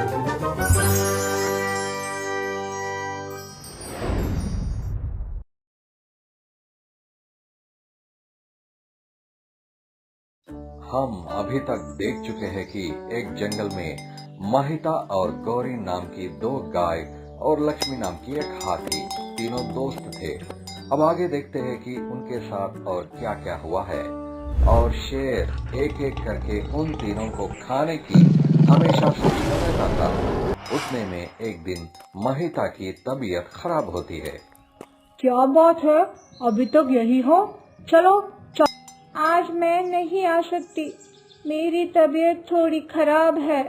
हम अभी तक देख चुके हैं कि एक जंगल में महिता और गौरी नाम की दो गाय और लक्ष्मी नाम की एक हाथी तीनों दोस्त थे। अब आगे देखते हैं कि उनके साथ और क्या क्या हुआ है। और शेर एक एक करके उन तीनों को खाने की हमेशा सोचता रहता था। उतने में एक दिन महिता की तबीयत खराब होती है। क्या बात है, अभी तक यही हो? चलो आज मैं नहीं आ सकती, मेरी तबीयत थोड़ी खराब है।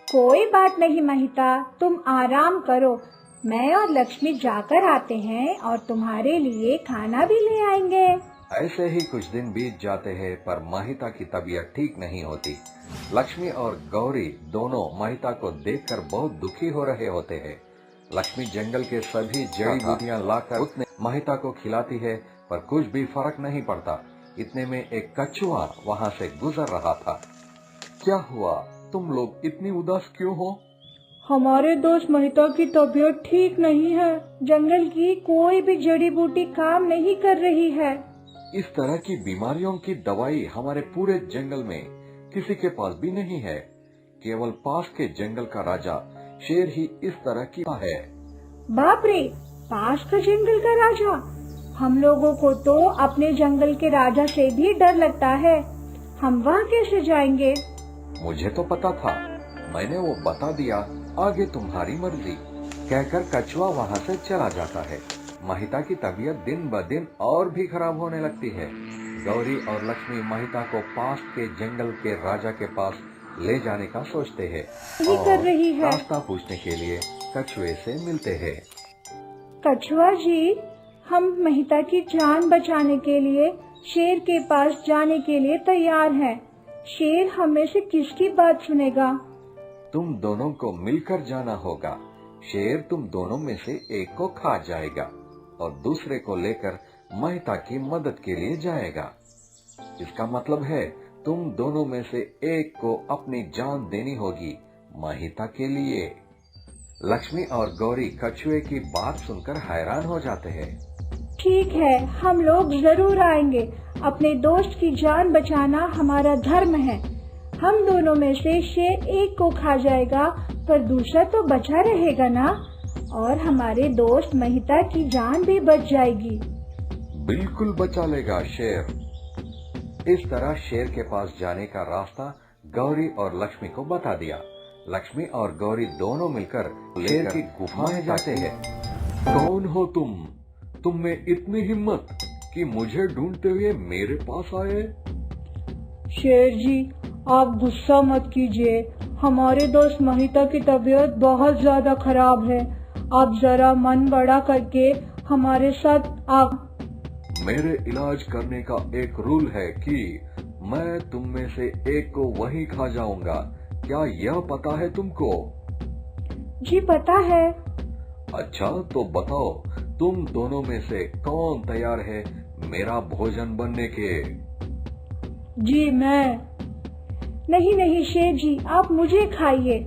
कोई बात नहीं महिता, तुम आराम करो, मैं और लक्ष्मी जाकर आते हैं और तुम्हारे लिए खाना भी ले आएंगे। ऐसे ही कुछ दिन बीत जाते हैं, पर महिता की तबीयत ठीक नहीं होती। लक्ष्मी और गौरी दोनों महिता को देखकर बहुत दुखी हो रहे होते हैं। लक्ष्मी जंगल के सभी जड़ी बूटियां लाकर उसने महिता को खिलाती है, पर कुछ भी फर्क नहीं पड़ता। इतने में एक कछुआ वहाँ से गुजर रहा था। क्या हुआ, तुम लोग इतनी उदास क्यों हो? हमारे दोस्त महिता की तबीयत ठीक नहीं है, जंगल की कोई भी जड़ी बूटी काम नहीं कर रही है। इस तरह की बीमारियों की दवाई हमारे पूरे जंगल में किसी के पास भी नहीं है। केवल पास के जंगल का राजा शेर ही इस तरह की है। बाप रे, पास का जंगल का राजा? हम लोगों को तो अपने जंगल के राजा से भी डर लगता है, हम वहाँ कैसे जाएंगे? मुझे तो पता था, मैंने वो बता दिया, आगे तुम्हारी मर्जी, कहकर कछुआ वहाँ से चला जाता है। महिता की तबीयत दिन ब दिन और भी खराब होने लगती है। गौरी और लक्ष्मी महिता को पास के जंगल के राजा के पास ले जाने का सोचते हैं कर रही है। रास्ता पूछने के लिए कछुए से मिलते हैं। कछुआ जी, हम महिता की जान बचाने के लिए शेर के पास जाने के लिए तैयार हैं। शेर हमें से किसकी बात सुनेगा? तुम दोनों को मिलकर जाना होगा। शेर तुम दोनों में से एक को खा जाएगा और दूसरे को लेकर महिता की मदद के लिए जाएगा। इसका मतलब है तुम दोनों में से एक को अपनी जान देनी होगी महिता के लिए। लक्ष्मी और गौरी कछुए की बात सुनकर हैरान हो जाते हैं। ठीक है, हम लोग जरूर आएंगे, अपने दोस्त की जान बचाना हमारा धर्म है। हम दोनों में से शेर एक को खा जाएगा, पर दूसरा तो बचा रहेगा ना, और हमारे दोस्त महिता की जान भी बच जाएगी। बिल्कुल बचा लेगा शेर। इस तरह शेर के पास जाने का रास्ता गौरी और लक्ष्मी को बता दिया। लक्ष्मी और गौरी दोनों मिलकर शेर की गुफा में जाते हैं। कौन हो तुम में इतनी हिम्मत कि मुझे ढूंढते हुए मेरे पास आए? शेर जी, आप गुस्सा मत कीजिए, हमारे दोस्त महिता की तबीयत बहुत ज्यादा खराब है। आप जरा मन बड़ा करके हमारे साथ आप। मेरे इलाज करने का एक रूल है कि मैं तुम में से एक को वहीं खा जाऊंगा। क्या यह पता है तुमको? जी पता है। अच्छा, तो बताओ, तुम दोनों में से कौन तैयार है मेरा भोजन बनने के? जी मैं। नहीं शेर जी, आप मुझे खाइए।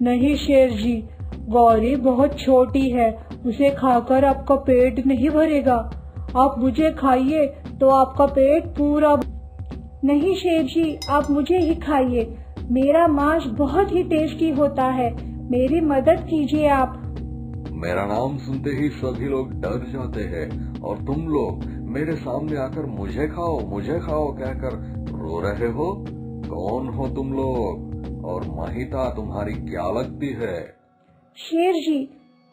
नहीं शेर जी, गौरी बहुत छोटी है, उसे खाकर आपका पेट नहीं भरेगा। आप मुझे खाइए तो आपका पेट पूरा। नहीं शेर जी, आप मुझे ही खाइए, मेरा मांस बहुत ही टेस्टी होता है, मेरी मदद कीजिए आप। मेरा नाम सुनते ही सभी लोग डर जाते हैं और तुम लोग मेरे सामने आकर मुझे खाओ कहकर रो रहे हो। कौन हो तुम लोग और महिता तुम्हारी क्या लगती है? शेर जी,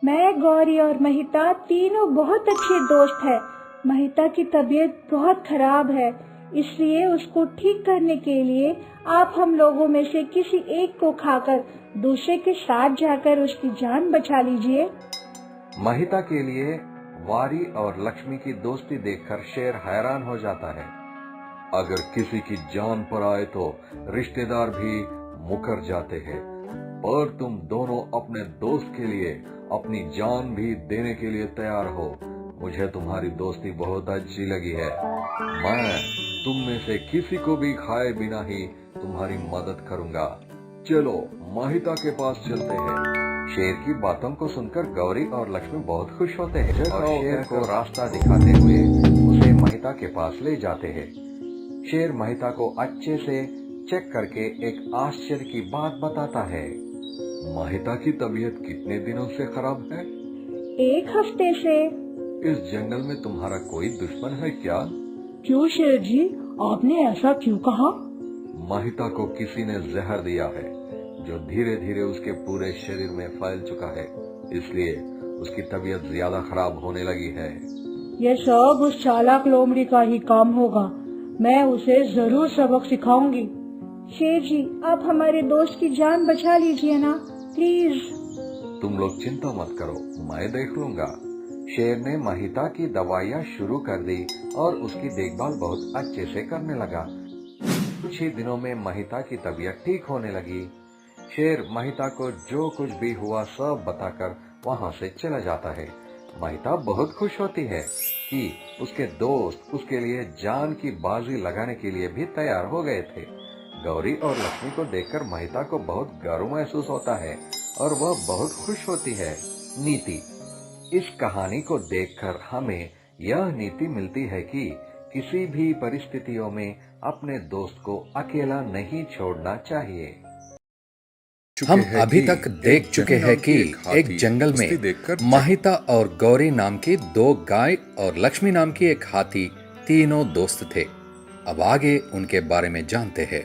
मैं, गौरी और महिता तीनों बहुत अच्छे दोस्त हैं। महिता की तबीयत बहुत खराब है, इसलिए उसको ठीक करने के लिए आप हम लोगों में से किसी एक को खाकर दूसरे के साथ जाकर उसकी जान बचा लीजिए। महिता के लिए वारी और लक्ष्मी की दोस्ती देखकर शेर हैरान हो जाता है। अगर किसी की जान पर आए तो रिश्तेदार भी मुकर जाते हैं, पर तुम दोनों अपने दोस्त के लिए अपनी जान भी देने के लिए तैयार हो। मुझे तुम्हारी दोस्ती बहुत अच्छी लगी है। मैं तुम में से किसी को भी खाए बिना ही तुम्हारी मदद करूंगा। चलो महिता के पास चलते हैं। शेर की बातों को सुनकर गौरी और लक्ष्मी बहुत खुश होते हैं और शेर को रास्ता दिखाते हुए उसे महिता के पास ले जाते हैं। शेर महिता को अच्छे से चेक करके एक आश्चर्य की बात बताता है। महिता की तबीयत कितने दिनों से खराब है? 1 हफ्ते से। इस जंगल में तुम्हारा कोई दुश्मन है क्या? क्यों शेर जी, आपने ऐसा क्यों कहा? महिता को किसी ने जहर दिया है जो धीरे धीरे उसके पूरे शरीर में फैल चुका है, इसलिए उसकी तबीयत ज्यादा खराब होने लगी है। यह सब उस चालाक लोमड़ी का ही काम होगा। मैं उसे जरूर सबक सिखाऊंगी। शेर जी, आप हमारे दोस्त की जान बचा लीजिए ना, प्लीज। तुम लोग चिंता मत करो, मैं देख लूंगा। शेर ने महिता की दवाइयाँ शुरू कर दी और उसकी देखभाल बहुत अच्छे से करने लगा। कुछ ही दिनों में महिता की तबीयत ठीक होने लगी। शेर महिता को जो कुछ भी हुआ सब बताकर वहाँ से चला जाता है। महिता बहुत खुश होती है कि उसके दोस्त उसके लिए जान की बाजी लगाने के लिए भी तैयार हो गए थे। गौरी और लक्ष्मी को देखकर महिता को बहुत गर्व महसूस होता है और वह बहुत खुश होती है। नीति: इस कहानी को देखकर हमें यह नीति मिलती है कि किसी भी परिस्थितियों में अपने दोस्त को अकेला नहीं छोड़ना चाहिए। हम अभी तक देख चुके हैं कि एक जंगल में महिता और गौरी नाम की 2 गाय और लक्ष्मी नाम की एक हाथी तीनों दोस्त थे। अब आगे उनके बारे में जानते हैं।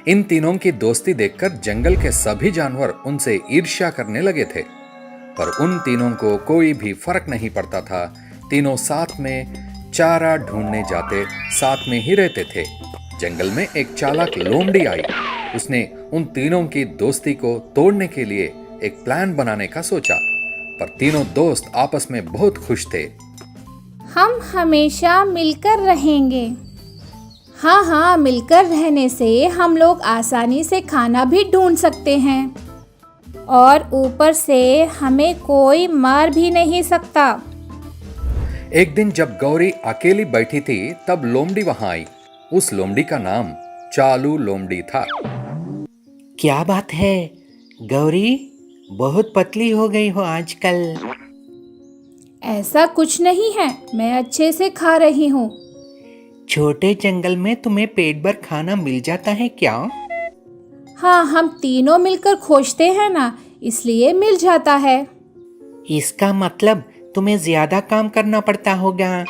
इन तीनों की दोस्ती देखकर जंगल के सभी जानवर उनसे ईर्ष्या करने लगे थे, पर उन तीनों को कोई भी फर्क नहीं पड़ता था। तीनों साथ में चारा ढूंढने जाते, साथ में ही रहते थे। जंगल में एक चालाक लोमड़ी आई। उसने उन तीनों की दोस्ती को तोड़ने के लिए एक प्लान बनाने का सोचा, पर तीनों दोस्त आपस में बहुत खुश थे। हम हमेशा मिलकर रहेंगे। हाँ, मिलकर रहने से हम लोग आसानी से खाना भी ढूंढ सकते हैं और ऊपर से हमें कोई मार भी नहीं सकता। एक दिन जब गौरी अकेली बैठी थी तब लोमड़ी वहां आई। उस लोमड़ी का नाम चालू लोमड़ी था। क्या बात है गौरी, बहुत पतली हो गई हो आजकल। ऐसा कुछ नहीं है, मैं अच्छे से खा रही हूँ। छोटे जंगल में तुम्हें पेट भर खाना मिल जाता है क्या? हाँ, हम तीनों मिलकर खोजते हैं ना, इसलिए मिल जाता है। इसका मतलब तुम्हें ज्यादा काम करना पड़ता होगा।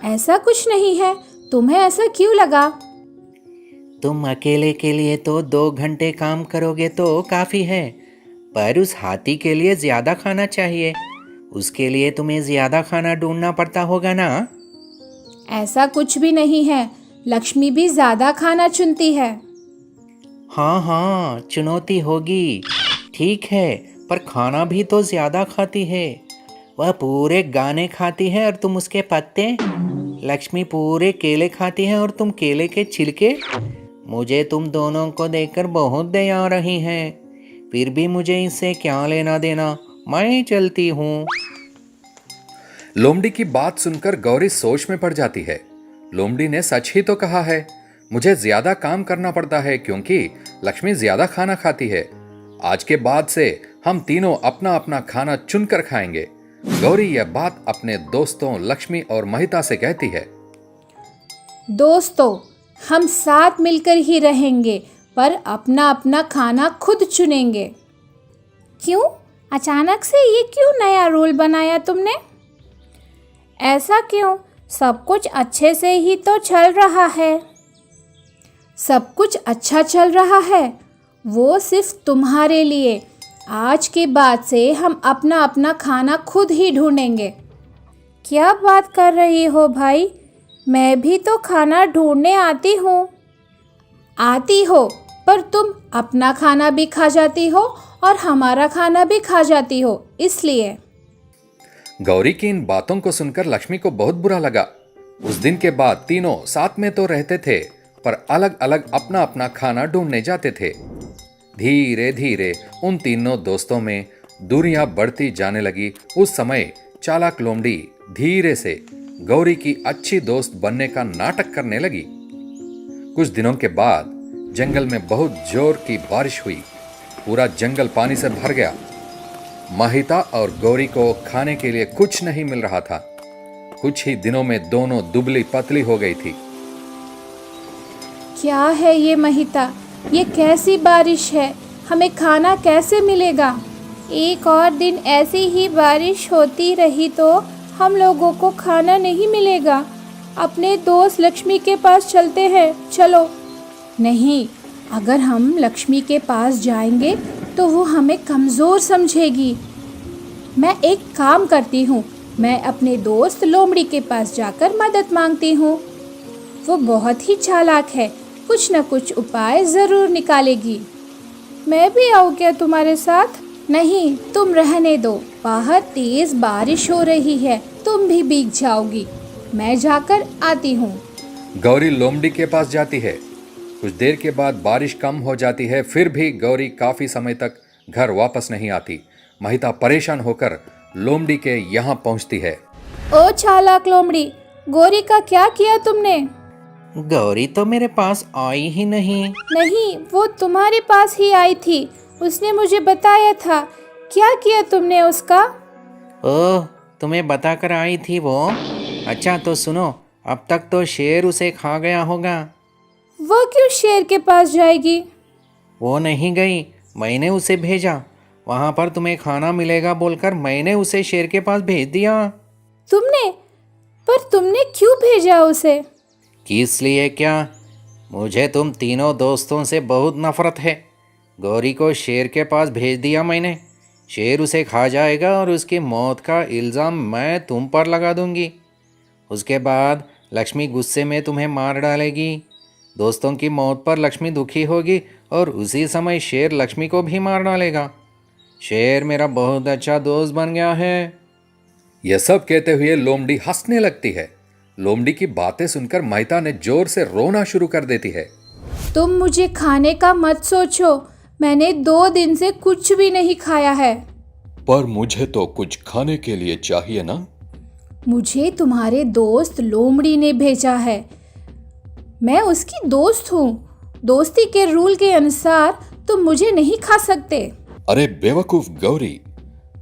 ऐसा कुछ नहीं है, तुम्हें ऐसा क्यों लगा? तुम अकेले के लिए तो 2 घंटे काम करोगे तो काफी है, पर उस हाथी के लिए ज्यादा खाना चाहिए। उसके लिए तुम्हें ज्यादा खाना ढूंढना पड़ता होगा ना। ऐसा कुछ भी नहीं है, लक्ष्मी भी ज्यादा खाना चुनती है। हाँ, चुनौती होगी, ठीक है, पर खाना भी तो ज्यादा खाती है। वह पूरे गाने खाती है और तुम उसके पत्ते। लक्ष्मी पूरे केले खाती है और तुम केले के छिलके। मुझे तुम दोनों को देखकर बहुत दया आ रही है, फिर भी मुझे इससे क्या लेना देना, मैं चलती हूँ। लोमड़ी की बात सुनकर गौरी सोच में पड़ जाती है। लोमड़ी ने सच ही तो कहा है, मुझे ज्यादा काम करना पड़ता है क्योंकि लक्ष्मी ज्यादा खाना खाती है। आज के बाद से हम तीनों अपना अपना खाना चुनकर खाएंगे। गौरी यह बात अपने दोस्तों लक्ष्मी और महिता से कहती है। दोस्तों, हम साथ मिलकर ही रहेंगे, पर अपना अपना खाना खुद चुनेंगे। क्यों? अचानक से ये क्यों नया रूल बनाया तुमने? ऐसा क्यों? सब कुछ अच्छे से ही तो चल रहा है। सब कुछ अच्छा चल रहा है, वो सिर्फ तुम्हारे लिए। आज के बाद से हम अपना अपना खाना खुद ही ढूंढेंगे। क्या बात कर रही हो भाई? मैं भी तो खाना ढूंढने आती हूँ। आती हो, पर तुम अपना खाना भी खा जाती हो और हमारा खाना भी खा जाती हो, इसलिए। गौरी की इन बातों को सुनकर लक्ष्मी को बहुत बुरा लगा। उस दिन के बाद तीनों साथ में तो रहते थे, पर अलग अलग अपना अपना खाना ढूंढने जाते थे। धीरे धीरे उन तीनों दोस्तों में दूरियां बढ़ती जाने लगी। उस समय चालाक लोमड़ी धीरे से गौरी की अच्छी दोस्त बनने का नाटक करने लगी। कुछ दिनों के बाद जंगल में बहुत जोर की बारिश हुई। पूरा जंगल पानी से भर गया। महिता और गौरी को खाने के लिए कुछ नहीं मिल रहा था। कुछ ही दिनों में दोनों दुबली पतली हो गई थी। क्या है ये महिता, ये कैसी बारिश है, हमें खाना कैसे मिलेगा? एक और दिन ऐसी ही बारिश होती रही तो हम लोगों को खाना नहीं मिलेगा। अपने दोस्त लक्ष्मी के पास चलते हैं, चलो। नहीं, अगर हम लक्ष्मी के पास जाएंगे तो वो हमें कमज़ोर समझेगी। मैं एक काम करती हूँ, मैं अपने दोस्त लोमड़ी के पास जाकर मदद मांगती हूँ। वो बहुत ही चालाक है, कुछ न कुछ उपाय ज़रूर निकालेगी। मैं भी आऊँ क्या तुम्हारे साथ? नहीं, तुम रहने दो, बाहर तेज़ बारिश हो रही है, तुम भी भीग जाओगी। मैं जाकर आती हूँ। गौरी लोमड़ी के पास जाती है। कुछ देर के बाद बारिश कम हो जाती है, फिर भी गौरी काफी समय तक घर वापस नहीं आती। महिता परेशान होकर लोमड़ी के यहाँ पहुँचती है। ओ चालाक लोमड़ी, गौरी का क्या किया तुमने? गौरी तो मेरे पास आई ही नहीं। नहीं, वो तुम्हारे पास ही आई थी, उसने मुझे बताया था। क्या किया तुमने उसका? ओह, तुम्हें बताकर आई थी वो? अच्छा तो सुनो, अब तक तो शेर उसे खा गया होगा। वो क्यों शेर के पास जाएगी? वो नहीं गई, मैंने उसे भेजा। वहाँ पर तुम्हें खाना मिलेगा बोलकर मैंने उसे शेर के पास भेज दिया। तुमने? पर तुमने क्यों भेजा उसे? किस लिए क्या? मुझे तुम तीनों दोस्तों से बहुत नफरत है। गौरी को शेर के पास भेज दिया मैंने। शेर उसे खा जाएगा और उसकी मौत का इल्ज़ाम मैं तुम पर लगा दूंगी। उसके बाद लक्ष्मी गुस्से में तुम्हें मार डालेगी। दोस्तों की मौत पर लक्ष्मी दुखी होगी और उसी समय शेर लक्ष्मी को भी मार डालेगा। शेर मेरा बहुत अच्छा दोस्त बन गया है। यह सब कहते हुए लोमड़ी हंसने लगती है। लोमड़ी की बातें सुनकर महिता ने जोर से रोना शुरू कर देती है। तुम मुझे खाने का मत सोचो, मैंने 2 दिन से कुछ भी नहीं खाया है। पर मुझे तो कुछ खाने के लिए चाहिए ना। मुझे तुम्हारे दोस्त लोमड़ी ने भेजा है, मैं उसकी दोस्त हूँ। दोस्ती के रूल के अनुसार तुम मुझे नहीं खा सकते। अरे बेवकूफ गौरी,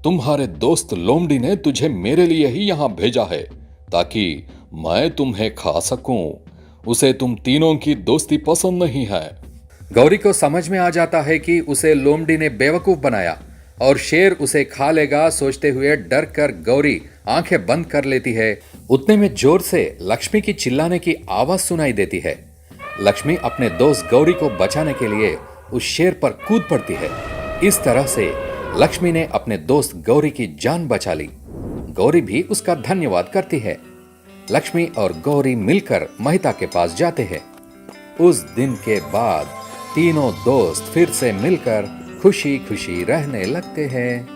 तुम्हारे दोस्त लोमड़ी ने तुझे मेरे लिए ही यहाँ भेजा है ताकि मैं तुम्हें खा सकूं। उसे तुम तीनों की दोस्ती पसंद नहीं है। गौरी को समझ में आ जाता है कि उसे लोमड़ी ने बेवकूफ बनाया और शेर उसे खा लेगा। सोचते हुए डर कर गौरी आंखें बंद कर लेती है। उतने में जोर से लक्ष्मी की चिल्लाने की आवाज सुनाई देती है। लक्ष्मी अपने दोस्त गौरी को बचाने के लिए उस शेर पर कूद पड़ती है। इस तरह से लक्ष्मी ने अपने दोस्त गौरी की जान बचा ली। गौरी भी उसका धन्यवाद करती है। लक्ष्मी और गौरी मिलकर महिता के पास जाते हैं। उस दिन के बाद तीनों दोस्त फिर से मिलकर खुशी खुशी रहने लगते हैं।